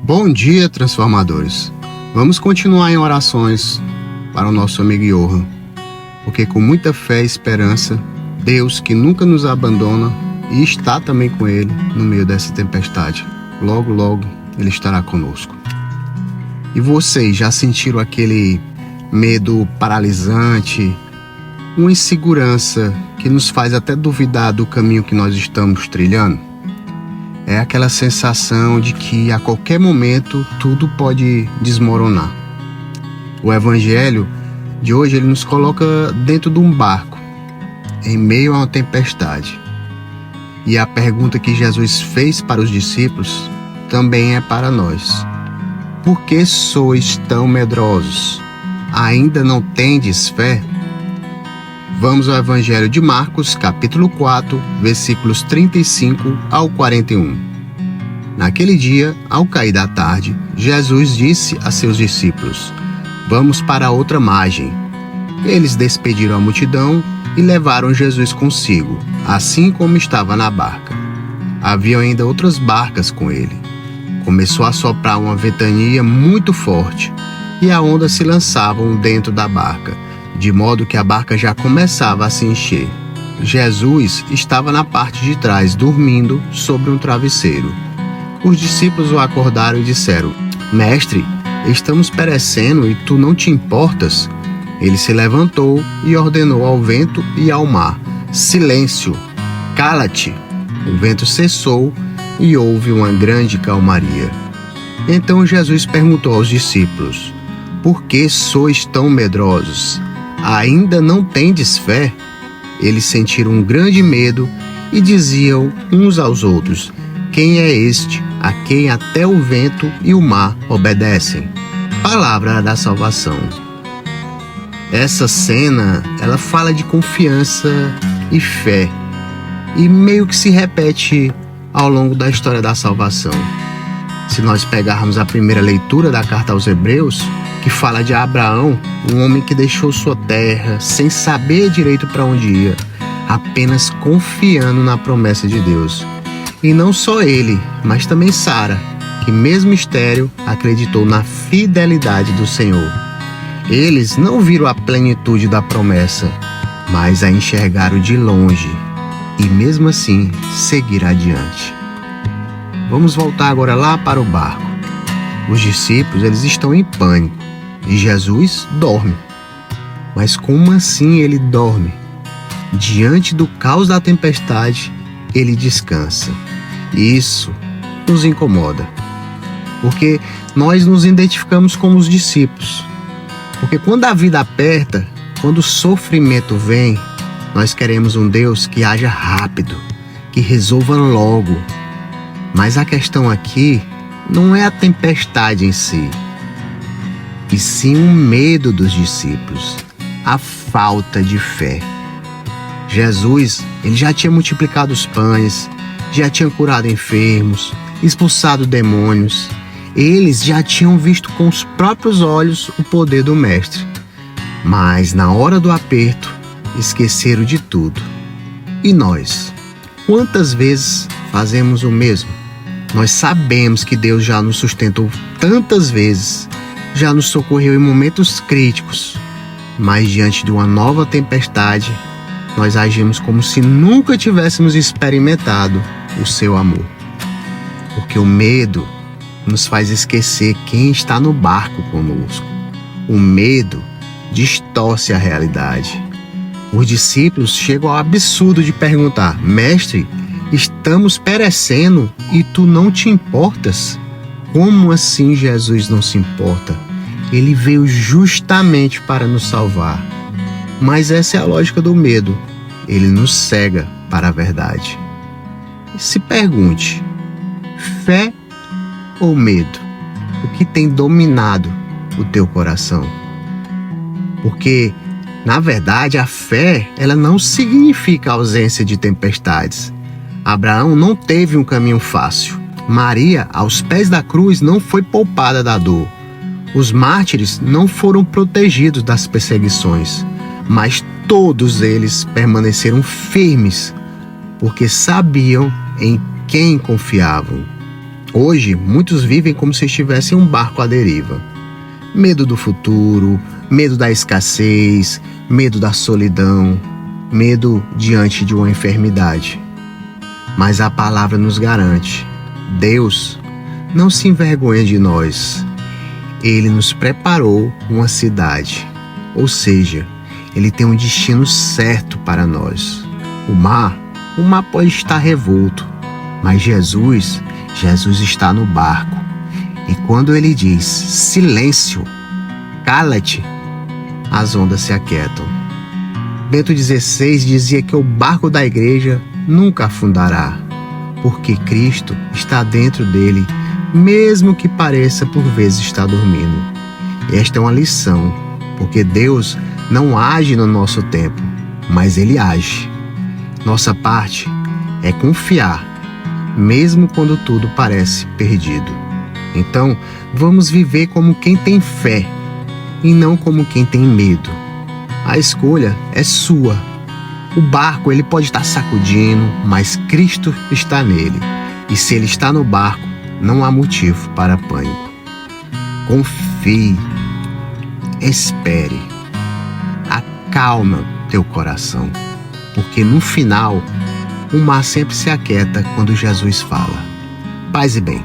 Bom dia, transformadores. Vamos continuar em orações para o nosso amigo Johan, porque com muita fé e esperança, Deus, que nunca nos abandona e está também com ele no meio dessa tempestade, logo, logo ele estará conosco. E vocês já sentiram aquele medo paralisante, uma insegurança que nos faz até duvidar do caminho que nós estamos trilhando? É aquela sensação de que a qualquer momento tudo pode desmoronar. O Evangelho de hoje ele nos coloca dentro de um barco, em meio a uma tempestade. E a pergunta que Jesus fez para os discípulos também é para nós. Por que sois tão medrosos? Ainda não tendes fé? Vamos ao Evangelho de Marcos, capítulo 4, versículos 35 ao 41. Naquele dia, ao cair da tarde, Jesus disse a seus discípulos: Vamos para a outra margem. Eles despediram a multidão e levaram Jesus consigo, assim como estava na barca. Havia ainda outras barcas com ele. Começou a soprar uma ventania muito forte, e a onda se lançavam dentro da barca, de modo que a barca já começava a se encher. Jesus estava na parte de trás, dormindo sobre um travesseiro. Os discípulos o acordaram e disseram: Mestre, estamos perecendo e tu não te importas? Ele se levantou e ordenou ao vento e ao mar: Silêncio, cala-te! O vento cessou e houve uma grande calmaria. Então Jesus perguntou aos discípulos: Por que sois tão medrosos? Ainda não tendes fé? Eles sentiram um grande medo e diziam uns aos outros: Quem é este, a quem até o vento e o mar obedecem? Palavra da salvação. Essa cena, ela fala de confiança e fé, e meio que se repete ao longo da história da salvação. Se nós pegarmos a primeira leitura da carta aos Hebreus, que fala de Abraão, um homem que deixou sua terra sem saber direito para onde ia, apenas confiando na promessa de Deus. E não só ele, mas também Sara, que mesmo estéril acreditou na fidelidade do Senhor. Eles não viram a plenitude da promessa, mas a enxergaram de longe e mesmo assim seguiram adiante. Vamos voltar agora lá para o barco. Os discípulos eles estão em pânico e Jesus dorme. Mas como assim ele dorme? Diante do caos da tempestade, ele descansa. Isso nos incomoda, porque nós nos identificamos como os discípulos. Porque quando a vida aperta, quando o sofrimento vem, nós queremos um Deus que haja rápido, que resolva logo. Mas a questão aqui não é a tempestade em si, e sim o medo dos discípulos, a falta de fé. Jesus, ele já tinha multiplicado os pães, já tinha curado enfermos, expulsado demônios. Eles já tinham visto com os próprios olhos o poder do Mestre. Mas na hora do aperto, esqueceram de tudo. E nós? Quantas vezes fazemos o mesmo? Nós sabemos que Deus já nos sustentou tantas vezes, já nos socorreu em momentos críticos, mas diante de uma nova tempestade, nós agimos como se nunca tivéssemos experimentado o seu amor. Porque o medo nos faz esquecer quem está no barco conosco. O medo distorce a realidade. Os discípulos chegam ao absurdo de perguntar: Mestre, estamos perecendo e tu não te importas? Como assim Jesus não se importa? Ele veio justamente para nos salvar. Mas essa é a lógica do medo. Ele nos cega para a verdade. E se pergunte: fé ou medo? O que tem dominado o teu coração? Porque, na verdade, a fé, ela não significa ausência de tempestades. Abraão não teve um caminho fácil. Maria, aos pés da cruz, não foi poupada da dor. Os mártires não foram protegidos das perseguições, mas todos eles permaneceram firmes, porque sabiam em quem confiavam. Hoje, muitos vivem como se estivessem em um barco à deriva. Medo do futuro, medo da escassez, medo da solidão, medo diante de uma enfermidade. Mas a palavra nos garante: Deus não se envergonha de nós. Ele nos preparou uma cidade, ou seja, Ele tem um destino certo para nós. O mar pode estar revolto, mas Jesus está no barco. E quando Ele diz: silêncio, cala-te, as ondas se aquietam. Bento XVI dizia que o barco da igreja nunca afundará, porque Cristo está dentro dele, mesmo que pareça por vezes estar dormindo. E esta é uma lição, porque Deus não age no nosso tempo, mas Ele age. Nossa parte é confiar, mesmo quando tudo parece perdido. Então, vamos viver como quem tem fé e não como quem tem medo. A escolha é sua. O barco ele pode estar sacudindo, mas Cristo está nele. E se Ele está no barco, não há motivo para pânico. Confie, espere, acalma teu coração, porque no final, o mar sempre se aquieta quando Jesus fala. Paz e bem.